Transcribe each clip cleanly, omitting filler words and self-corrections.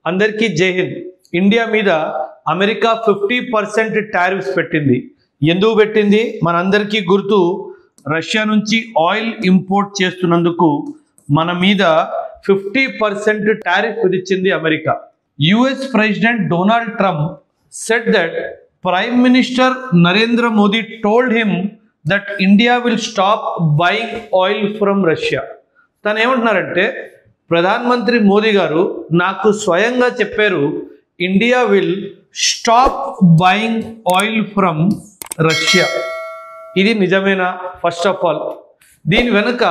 అందరికీ జై హింద్. ఇండియా మీద అమెరికా 50% టారిఫ్స్ పెట్టింది. ఎందుకు పెట్టింది? మనందరికీ గుర్తు, రష్యా నుంచి ఆయిల్ ఇంపోర్ట్ చేస్తున్నందుకు మన మీద 50% టారిఫ్ విధించింది America. US president Donald Trump said that Prime Minister Narendra Modi told him that India will stop buying oil from Russia. తను ఏమంటున్నారంటే, ప్రధానమంత్రి మోదీ గారు నాకు స్వయంగా చెప్పారు, India will stop buying oil from Russia. ఇది నిజమేనా? ఫస్ట్ ఆఫ్ ఆల్ దీని వెనుక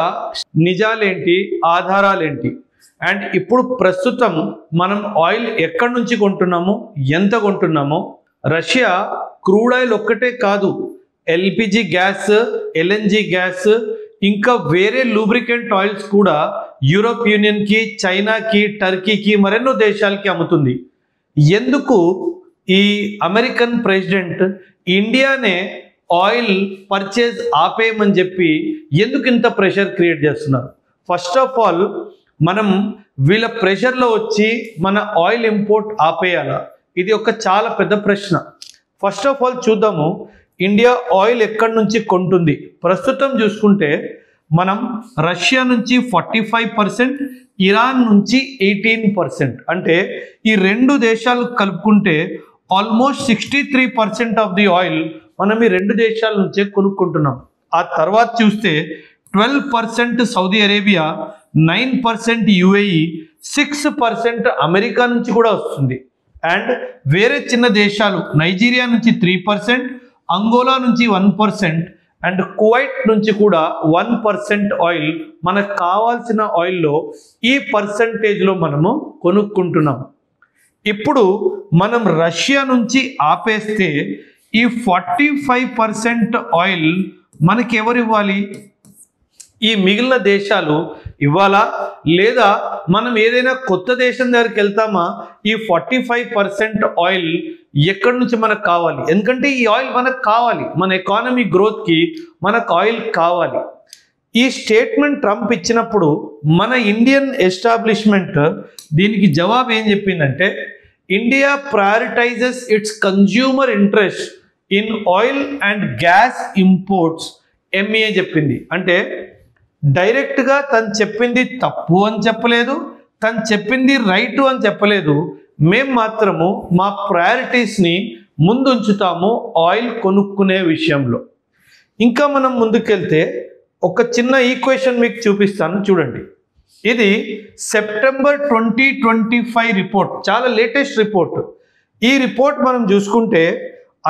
నిజాలేంటి, ఆధారాలేంటి, అండ్ ఇప్పుడు ప్రస్తుతం మనం ఆయిల్ ఎక్కడి నుంచి కొంటున్నాము, ఎంత కొంటున్నామో. రష్యా క్రూడ్ ఆయిల్ ఒక్కటే కాదు, ఎల్పిజి గ్యాస్, ఎల్ఎన్జి గ్యాస్, ఇంకా వేరే లూబ్రికెంట్ ఆయిల్స్ కూడా యూరోప్ యూనియన్కి, చైనాకి, టర్కీకి, మరెన్నో దేశాలకి అమ్ముతుంది. ఎందుకు ఈ అమెరికన్ ప్రెసిడెంట్ ఇండియానే ఆయిల్ పర్చేజ్ ఆపేయమని చెప్పి ఎందుకు ఇంత ప్రెషర్ క్రియేట్ చేస్తున్నారు? ఫస్ట్ ఆఫ్ ఆల్ మనం వీళ్ళ ప్రెషర్లో వచ్చి మన ఆయిల్ ఇంపోర్ట్ ఆపేయాలా? ఇది ఒక చాలా పెద్ద ప్రశ్న. ఫస్ట్ ఆఫ్ ఆల్ చూద్దాము, ఇండియా ఆయిల్ ఎక్కడి నుంచి కొంటుంది. ప్రస్తుతం చూసుకుంటే మనం రష్యా నుంచి 45%, ఇరాన్ నుంచి 18%, అంటే ఈ రెండు దేశాలు కలుపుకుంటే ఆల్మోస్ట్ 63% ఆఫ్ ది ఆయిల్ మనం ఈ రెండు దేశాల నుంచే కొనుక్కుంటున్నాం. ఆ తర్వాత చూస్తే 12% సౌదీ అరేబియా, 9% యుఏఈ, 6% అమెరికా నుంచి కూడా వస్తుంది. అండ్ వేరే చిన్న దేశాలు నైజీరియా నుంచి 3%, అంగోలా నుంచి 1%, అండ్ కువైట్ నుంచి కూడా 1% ఆయిల్ మనకు కావాల్సిన ఆయిల్లో ఈ పర్సంటేజ్లో మనము కొనుక్కుంటున్నాం. ఇప్పుడు మనం రష్యా నుంచి ఆపేస్తే ఈ 45% ఆయిల్ మనకి ఎవరు ఇవ్వాలి? ఈ మిగిలిన దేశాలు ఇవ్వాలా, లేదా మనం ఏదైనా కొత్త దేశం దగ్గరికి వెళ్తామా? ఈ 45% ఆయిల్ ఎక్కడి నుంచి మనకు కావాలి? ఎందుకంటే ఈ ఆయిల్ మనకు కావాలి, మన ఎకానమీ గ్రోత్కి మనకు ఆయిల్ కావాలి. ఈ స్టేట్మెంట్ ట్రంప్ ఇచ్చినప్పుడు మన ఇండియన్ ఎస్టాబ్లిష్మెంట్ దీనికి జవాబు ఏం చెప్పిందంటే, India ప్రయారిటైజెస్ it's consumer interest in oil and gas imports MA చెప్పింది. అంటే డైరెక్ట్గా తను చెప్పింది తప్పు అని చెప్పలేదు, తను చెప్పింది రైట్ అని చెప్పలేదు. మేము మాత్రము మా ప్రయారిటీస్ని ముందుంచుతాము ఆయిల్ కొనుక్కునే విషయంలో. ఇంకా మనం ముందుకెళ్తే ఒక చిన్న ఈక్వేషన్ మీకు చూపిస్తాను, చూడండి. ఇది సెప్టెంబర్ 2025 రిపోర్ట్, చాలా లేటెస్ట్ రిపోర్ట్. ఈ రిపోర్ట్ మనం చూసుకుంటే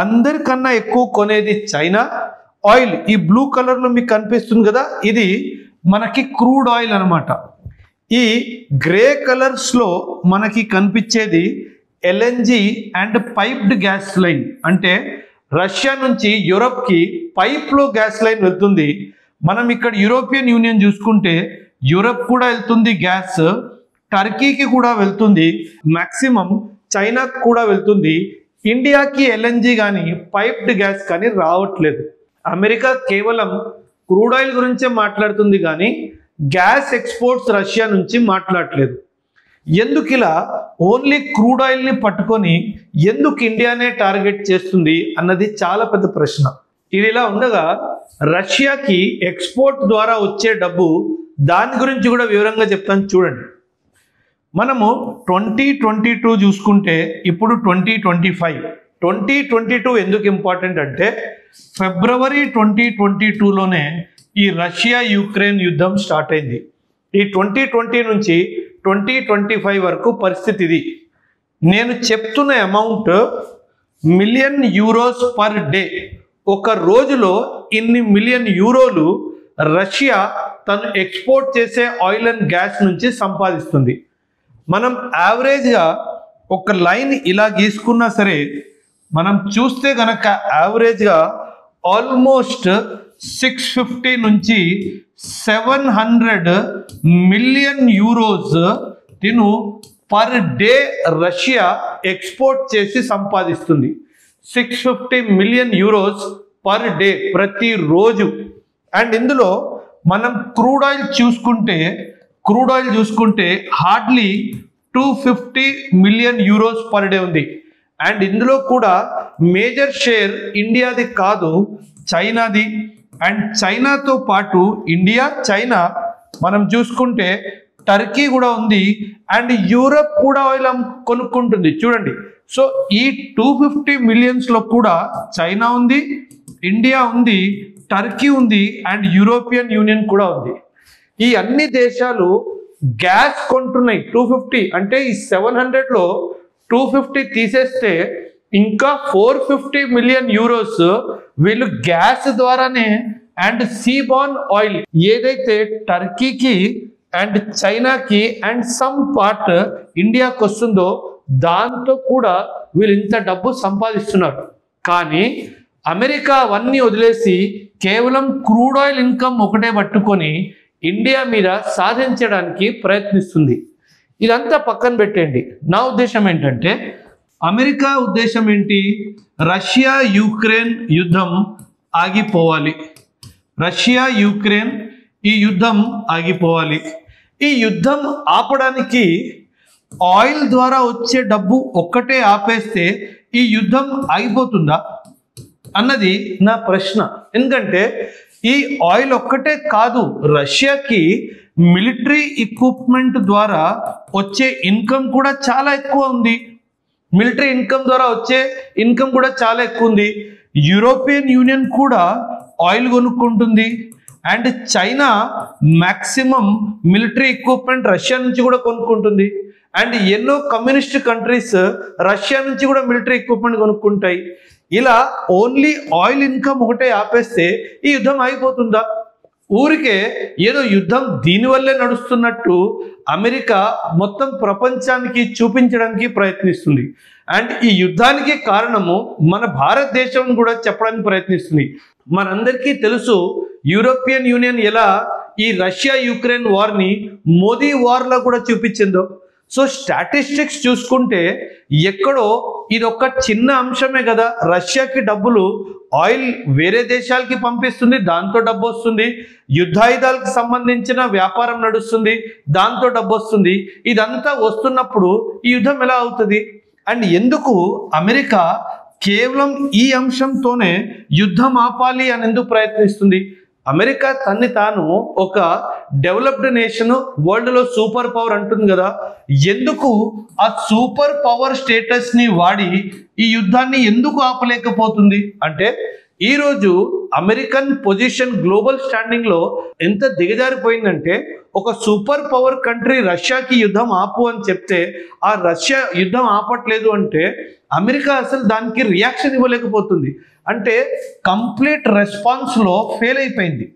అందరికన్నా ఎక్కువ కొనేది చైనా ఆయిల్. ఈ బ్లూ కలర్లో మీకు కనిపిస్తుంది కదా, ఇది మనకి క్రూడ్ ఆయిల్ అనమాట. ఈ గ్రే కలర్స్లో మనకి కనిపించేది LNG and piped gas line. అంటే రష్యా నుంచి యూరోప్కి పైప్లో గ్యాస్ లైన్ వెళ్తుంది. మనం ఇక్కడ యూరోపియన్ యూనియన్ చూసుకుంటే యూరోప్ కూడా వెళ్తుంది గ్యాస్, టర్కీకి కూడా వెళ్తుంది, మ్యాక్సిమం చైనాకి కూడా వెళ్తుంది. ఇండియాకి ఎల్ఎన్జి కానీ పైప్డ్ గ్యాస్ కానీ రావట్లేదు. అమెరికా కేవలం క్రూడ్ ఆయిల్ గురించే మాట్లాడుతుంది కానీ గ్యాస్ ఎక్స్పోర్ట్స్ రష్యా నుంచి మాట్లాడలేదు. ఎందుకు ఇలా ఓన్లీ క్రూడ్ ఆయిల్ని పట్టుకొని ఎందుకు ఇండియానే టార్గెట్ చేస్తుంది అన్నది చాలా పెద్ద ప్రశ్న. ఇది ఇలా ఉండగా రష్యాకి ఎక్స్పోర్ట్ ద్వారా వచ్చే డబ్బు, దాని గురించి కూడా వివరంగా చెప్తాను చూడండి. మనము 2022 చూసుకుంటే ఇప్పుడు 2022 ఎందుకు ఇంపార్టెంట్ అంటే, ఫిబ్రవరి 2022లోనే ఈ రష్యా యుక్రెయిన్ యుద్ధం స్టార్ట్ అయింది. ఈ 2020 నుంచి 2025 వరకు పరిస్థితి ఇది. నేను చెప్తున్న amount million euros per day. ఒక రోజులో ఇన్ని మిలియన్ యూరోలు రష్యా తను ఎక్స్పోర్ట్ చేసే ఆయిల్ అండ్ గ్యాస్ నుంచి సంపాదిస్తుంది. మనం యావరేజ్గా ఒక లైన్ ఇలా గీసుకున్నా సరే, మనం చూస్తే కనుక యావరేజ్గా ఆల్మోస్ట్ 650 నుంచి 700 మిలియన్ యూరోస్ తిను పర్ డే రష్యా ఎక్స్పోర్ట్ చేసి సంపాదిస్తుంది. 650 మిలియన్ యూరోస్ పర్ డే ప్రతిరోజు. అండ్ ఇందులో మనం క్రూడ్ ఆయిల్ చూసుకుంటే hardly 250 million euros per day ఉంది. అండ్ ఇందులో కూడా మేజర్ షేర్ ఇండియాది కాదు, చైనాది. అండ్ చైనాతో పాటు ఇండియా, చైనా మనం చూసుకుంటే టర్కీ కూడా ఉంది. అండ్ యూరప్ కూడా ఆయిల్ కొనుక్కుంటుంది చూడండి. సో ఈ 250 మిలియన్స్లో కూడా చైనా ఉంది, ఇండియా ఉంది, టర్కీ ఉంది, అండ్ యూరోపియన్ యూనియన్ కూడా ఉంది. ఈ అన్ని దేశాలు గ్యాస్ కొంటున్నాయి. 250 అంటే ఈ 700లో 250 తీసేస్తే ఇంకా 450 మిలియన్ యూరోస్ వీళ్ళు గ్యాస్ ద్వారానే అండ్ సీబార్న్ ఆయిల్ ఏదైతే టర్కీకి అండ్ చైనాకి అండ్ సమ్ పార్ట్ ఇండియాకి వస్తుందో దాంతో కూడా వీళ్ళు ఇంత డబ్బు సంపాదిస్తున్నారు. కానీ అమెరికా అవన్నీ వదిలేసి కేవలం క్రూడ్ ఆయిల్ ఇన్కమ్ ఒకటే పట్టుకొని ఇండియా మీద సాధించడానికి ప్రయత్నిస్తుంది. ఇదంతా పక్కన పెట్టండి. నా ఉద్దేశం ఏంటంటే, అమెరికా ఉద్దేశం ఏంటి? రష్యా యుక్రెయిన్ యుద్ధం ఆగిపోవాలి. రష్యా యుక్రెయిన్ ఈ యుద్ధం ఆగిపోవాలి. ఈ యుద్ధం ఆపడానికి ఆయిల్ ద్వారా వచ్చే డబ్బు ఒక్కటే ఆపేస్తే ఈ యుద్ధం ఆగిపోతుందా అన్నది నా ప్రశ్న. ఎందుకంటే ఈ ఆయిల్ ఒక్కటే కాదు, రష్యాకి మిలిటరీ ఎక్విప్మెంట్ ద్వారా వచ్చే ఇన్కమ్ కూడా చాలా ఎక్కువ ఉంది. మిలిటరీ ఇన్కమ్ ద్వారా వచ్చే ఇన్కమ్ కూడా చాలా ఎక్కువ ఉంది. యూరోపియన్ యూనియన్ కూడా ఆయిల్ కొనుక్కుంటుంది. And China maximum military equipment Russia నుంచి కూడా కొనుక్కుంటుంది. అండ్ ఎన్నో కమ్యూనిస్ట్ కంట్రీస్ రష్యా నుంచి కూడా మిలిటరీ ఎక్విప్మెంట్ కొనుక్కుంటాయి. ఇలా ఓన్లీ ఆయిల్ ఇన్కమ్ ఒకటే ఆపేస్తే ఈ యుద్ధం ఆగిపోతుందా? ఊరికే ఏదో యుద్ధం దీనివల్లే నడుస్తున్నట్టు అమెరికా మొత్తం ప్రపంచానికి చూపించడానికి ప్రయత్నిస్తుంది. అండ్ ఈ యుద్ధానికి కారణము మన భారతదేశం కూడా చెప్పడానికి ప్రయత్నిస్తుంది. మనందరికీ తెలుసు యూరోపియన్ యూనియన్ ఎలా ఈ రష్యా యుక్రెయిన్ వార్ని మోదీ వార్లో కూడా చూపించిందో. సో స్టాటిస్టిక్స్ చూసుకుంటే ఎక్కడో ఇది ఒక చిన్న అంశమే కదా. రష్యాకి డబ్బులు ఆయిల్ వేరే దేశాలకి పంపిస్తుంది, దాంతో డబ్బు వస్తుంది. యుద్ధాయుధాలకు సంబంధించిన వ్యాపారం నడుస్తుంది, దాంతో డబ్బు వస్తుంది. ఇదంతా వస్తున్నప్పుడు ఈ యుద్ధం ఎలా అవుతుంది? అండ్ ఎందుకు అమెరికా కేవలం ఈ అంశంతోనే యుద్ధం ఆపాలి అని ఎందుకు ప్రయత్నిస్తుంది? అమెరికా తన్ని తాను ఒక డెవలప్డ్ నేషన్, వరల్డ్లో సూపర్ పవర్ అంటుంది కదా. ఎందుకు ఆ సూపర్ పవర్ స్టేటస్ని వాడి ఈ యుద్ధాన్ని ఎందుకు ఆపలేకపోతుంది? అంటే ఈరోజు అమెరికన్ పొజిషన్ గ్లోబల్ స్టాండింగ్లో ఎంత దిగజారిపోయిందంటే, ఒక సూపర్ పవర్ కంట్రీ రష్యాకి యుద్ధం ఆపు అని చెప్తే ఆ రష్యా యుద్ధం ఆపట్లేదు అంటే అమెరికా అసలు దానికి రియాక్షన్ ఇవ్వలేకపోతుంది. అంటే కంప్లీట్ రెస్పాన్స్లో ఫెయిల్ అయిపోయింది.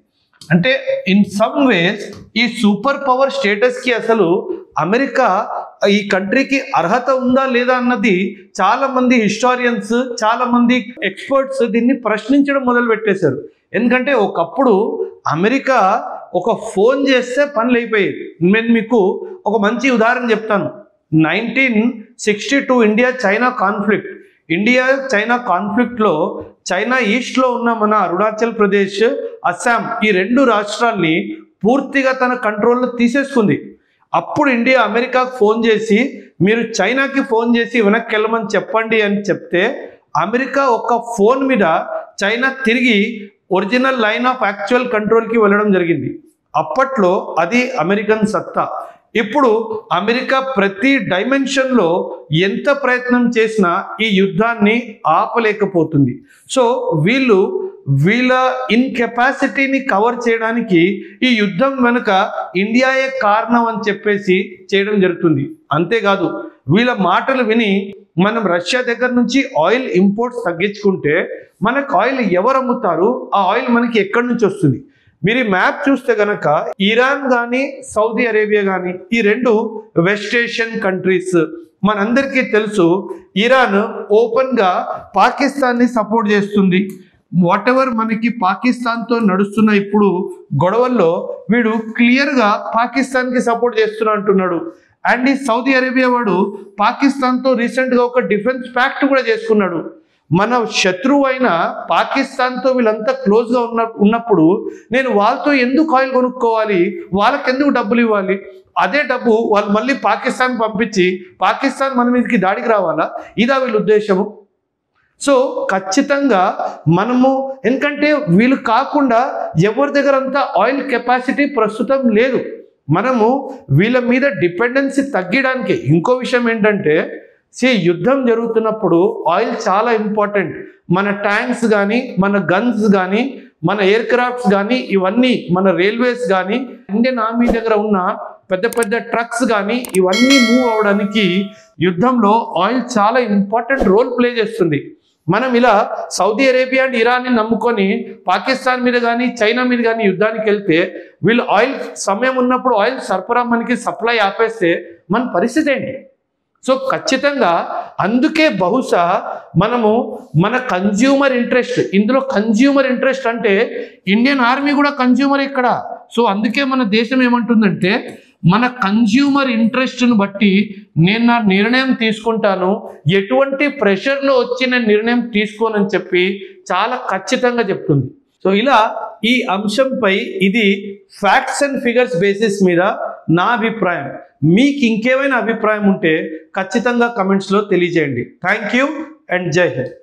అంటే ఇన్ సమ్ వేస్ ఈ సూపర్ పవర్ స్టేటస్కి అసలు అమెరికా ఈ కంట్రీకి అర్హత ఉందా లేదా అన్నది చాలా మంది హిస్టారియన్స్, చాలా మంది ఎక్స్పర్ట్స్ దీన్ని ప్రశ్నించడం మొదలు పెట్టేశారు. ఎందుకంటే ఒకప్పుడు అమెరికా ఒక ఫోన్ చేస్తే పనులు అయిపోయేది. నేను మీకు ఒక మంచి ఉదాహరణ చెప్తాను. 1962 India China conflict. India China కాన్ఫ్లిక్ట్లో చైనా ఈస్ట్లో ఉన్న మన అరుణాచల్ ప్రదేశ్, అస్సాం ఈ రెండు రాష్ట్రాల్ని పూర్తిగా తన కంట్రోల్లో తీసేసుకుంది. అప్పుడు ఇండియా అమెరికాకు ఫోన్ చేసి మీరు చైనాకి ఫోన్ చేసి వెనక్కి వెళ్ళమని చెప్పండి అని చెప్తే అమెరికా ఒక ఫోన్ మీద చైనా తిరిగి ఒరిజినల్ లైన్ ఆఫ్ యాక్చువల్ కంట్రోల్కి వెళ్ళడం జరిగింది. అప్పట్లో అది అమెరికన్ సత్తా. ఇప్పుడు అమెరికా ప్రతి డైమెన్షన్లో ఎంత ప్రయత్నం చేసినా ఈ యుద్ధాన్ని ఆపలేకపోతుంది. సో వీళ్ళ ఇన్కెపాసిటీని కవర్ చేయడానికి ఈ యుద్ధం వెనుక ఇండియాయే కారణం అని చెప్పేసి చేయడం జరుగుతుంది. అంతేకాదు వీళ్ళ మాటలు విని మనం రష్యా దగ్గర నుంచి ఆయిల్ ఇంపోర్ట్స్ తగ్గించుకుంటే మనకు ఆయిల్ ఎవరు అమ్ముతారు? ఆ ఆయిల్ మనకి ఎక్కడి నుంచి వస్తుంది? మీరు మ్యాప్ చూస్తే గనక ఇరాన్ కానీ సౌదీ అరేబియా కానీ ఈ రెండు వెస్ట్ ఏషియన్ కంట్రీస్. మనందరికీ తెలుసు ఇరాన్ ఓపెన్గా పాకిస్తాన్ని సపోర్ట్ చేస్తుంది. వాట్ ఎవర్ మనకి పాకిస్తాన్తో నడుస్తున్న ఇప్పుడు గొడవల్లో వీడు క్లియర్గా పాకిస్తాన్కి సపోర్ట్ చేస్తున్నా అంటున్నాడు. అండ్ ఈ సౌదీ అరేబియా వాడు పాకిస్తాన్తో రీసెంట్గా ఒక డిఫెన్స్ ప్యాక్ట్ కూడా చేసుకున్నాడు. మన శత్రువు అయిన పాకిస్తాన్తో వీళ్ళంతా క్లోజ్గా ఉన్నప్పుడు నేను వాళ్ళతో ఎందుకు ఆయిల్ కొనుక్కోవాలి, వాళ్ళకి ఎందుకు డబ్బులు ఇవ్వాలి? అదే డబ్బు వాళ్ళు మళ్ళీ పాకిస్తాన్ పంపించి పాకిస్తాన్ మన మీదకి దాడికి రావాలా? ఇదా వీళ్ళ ఉద్దేశము? సో ఖచ్చితంగా మనము, ఎందుకంటే వీళ్ళు కాకుండా ఎవరి దగ్గర అంతా ఆయిల్ కెపాసిటీ ప్రస్తుతం లేదు. మనము వీళ్ళ మీద డిపెండెన్సీ తగ్గడానికి ఇంకో విషయం ఏంటంటే, యుద్ధం జరుగుతున్నప్పుడు ఆయిల్ చాలా ఇంపార్టెంట్. మన ట్యాంక్స్ కానీ, మన గన్స్ కానీ, మన ఎయిర్ క్రాఫ్ట్స్ కానీ, ఇవన్నీ మన రైల్వేస్ కానీ, ఇండియన్ ఆర్మీ దగ్గర ఉన్న పెద్ద పెద్ద ట్రక్స్ కానీ ఇవన్నీ మూవ్ అవడానికి యుద్ధంలో ఆయిల్ చాలా ఇంపార్టెంట్ రోల్ ప్లే చేస్తుంది. మనం ఇలా సౌదీ అరేబియా అండ్ ఇరాన్ని నమ్ముకొని పాకిస్తాన్ మీద కానీ చైనా మీద కానీ యుద్ధానికి వెళ్తే వీళ్ళు ఆయిల్ సమయం ఉన్నప్పుడు ఆయిల్ సరఫరా మనకి సప్లై ఆపేస్తే మన పరిస్థితి ఏంటి? సో ఖచ్చితంగా అందుకే బహుశా మనము మన కన్జ్యూమర్ ఇంట్రెస్ట్, ఇందులో కన్జ్యూమర్ ఇంట్రెస్ట్ అంటే ఇండియన్ ఆర్మీ కూడా కన్జ్యూమర్ ఇక్కడ. సో అందుకే మన దేశం ఏమంటుందంటే, మన కన్జ్యూమర్ ఇంట్రెస్ట్ను బట్టి నేను నా నిర్ణయం తీసుకుంటాను, ఎటువంటి ప్రెషర్లో వచ్చి నేను నిర్ణయం తీసుకోనని చెప్పి చాలా ఖచ్చితంగా చెప్తుంది. సో ఇలా ఈ అంశంపై ఇది ఫ్యాక్ట్స్ అండ్ ఫిగర్స్ బేసిస్ మీద నా అభిప్రాయం. మీకు ఇంకేమైనా అభిప్రాయం ఉంటే ఖచ్చితంగా కమెంట్స్లో తెలియజేయండి. థ్యాంక్ యూ అండ్ జై హింద్.